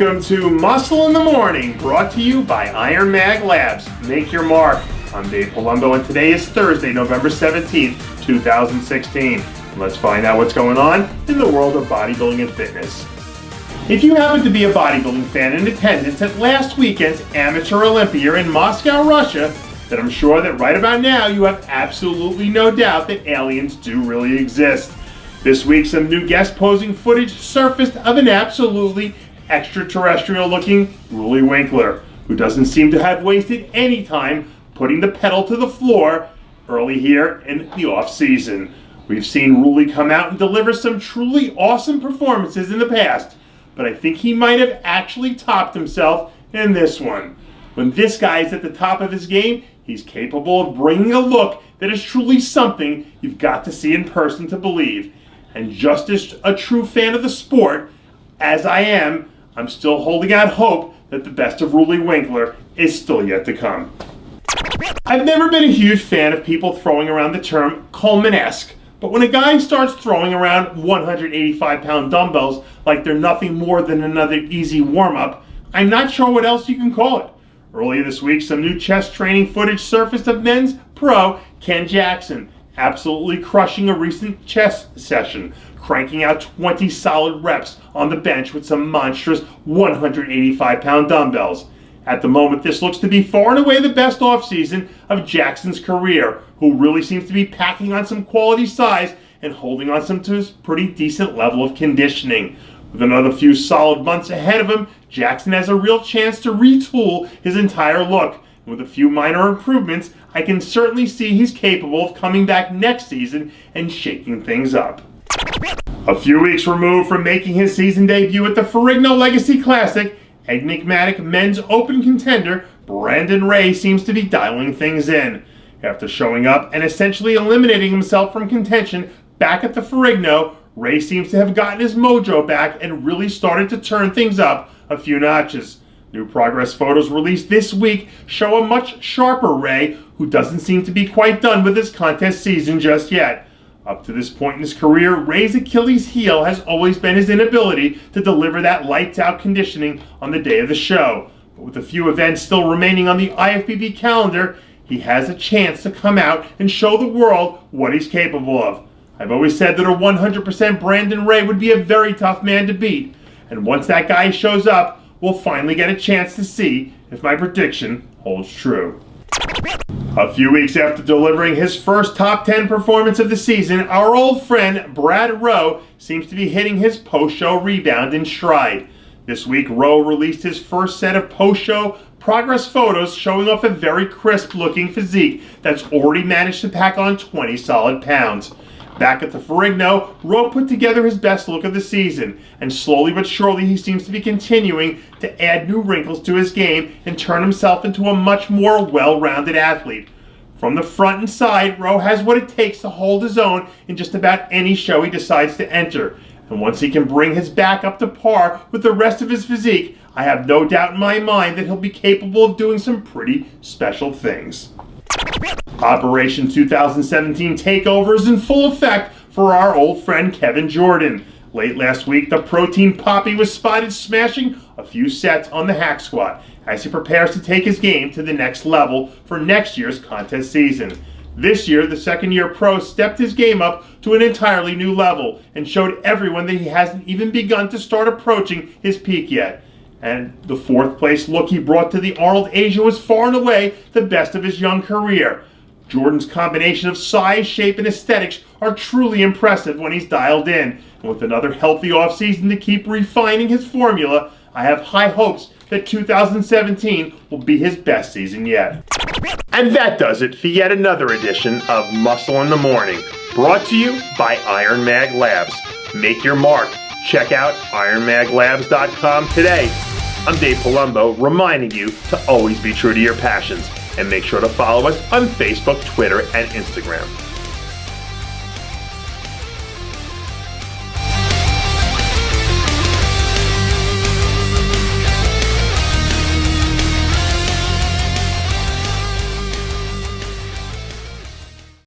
Welcome to Muscle in the Morning, brought to you by IronMag Labs. Make your mark. I'm Dave Palumbo, and today is Thursday, November 17th, 2016. Let's find out what's going on in the world of bodybuilding and fitness. If you happen to be a bodybuilding fan in attendance at last weekend's Amateur Olympia in Moscow, Russia, then I'm sure that right about now you have absolutely no doubt that aliens do really exist. This week, some new guest posing footage surfaced of an absolutely extraterrestrial-looking Roelly Winkler, who doesn't seem to have wasted any time putting the pedal to the floor early here in the off-season. We've seen Roelly come out and deliver some truly awesome performances in the past, but I think he might have actually topped himself in this one. When this guy is at the top of his game, he's capable of bringing a look that is truly something you've got to see in person to believe. And just as a true fan of the sport, as I am, I'm still holding out hope that the best of Roelly Winkler is still yet to come. I've never been a huge fan of people throwing around the term Coleman-esque, but when a guy starts throwing around 185-pound dumbbells like they're nothing more than another easy warm-up, I'm not sure what else you can call it. Earlier this week, some new chest training footage surfaced of men's pro Ken Jackson absolutely crushing a recent chest session, cranking out 20 solid reps on the bench with some monstrous 185-pound dumbbells. At the moment, this looks to be far and away the best offseason of Jackson's career, who really seems to be packing on some quality size and holding on to his pretty decent level of conditioning. With another few solid months ahead of him, Jackson has a real chance to retool his entire look. And with a few minor improvements, I can certainly see he's capable of coming back next season and shaking things up. A few weeks removed from making his season debut at the Ferrigno Legacy Classic, enigmatic men's open contender Branden Ray seems to be dialing things in. After showing up and essentially eliminating himself from contention back at the Ferrigno, Ray seems to have gotten his mojo back and really started to turn things up a few notches. New progress photos released this week show a much sharper Ray, who doesn't seem to be quite done with his contest season just yet. Up to this point in his career, Ray's Achilles heel has always been his inability to deliver that lights-out conditioning on the day of the show. But with a few events still remaining on the IFBB calendar, he has a chance to come out and show the world what he's capable of. I've always said that a 100% Branden Ray would be a very tough man to beat, and once that guy shows up, we'll finally get a chance to see if my prediction holds true. A few weeks after delivering his first top 10 performance of the season, our old friend Brad Rowe seems to be hitting his post-show rebound in stride. This week, Rowe released his first set of post-show progress photos showing off a very crisp-looking physique that's already managed to pack on 20 solid pounds. Back at the Ferrigno, Rowe put together his best look of the season, and slowly but surely he seems to be continuing to add new wrinkles to his game and turn himself into a much more well-rounded athlete. From the front and side, Rowe has what it takes to hold his own in just about any show he decides to enter. And once he can bring his back up to par with the rest of his physique, I have no doubt in my mind that he'll be capable of doing some pretty special things. Operation 2017 Takeover is in full effect for our old friend Kevin Jordan. Late last week, the protein Papi was spotted smashing a few sets on the hack squat as he prepares to take his game to the next level for next year's contest season. This year, the second-year pro stepped his game up to an entirely new level and showed everyone that he hasn't even begun to start approaching his peak yet. And the fourth-place look he brought to the Arnold Asia was far and away the best of his young career. Jordan's combination of size, shape, and aesthetics are truly impressive when he's dialed in. And with another healthy offseason to keep refining his formula, I have high hopes that 2017 will be his best season yet. And that does it for yet another edition of Muscle in the Morning, brought to you by IronMag Labs. Make your mark. Check out IronMagLabs.com today. I'm Dave Palumbo, reminding you to always be true to your passions, and make sure to follow us on Facebook, Twitter, and Instagram.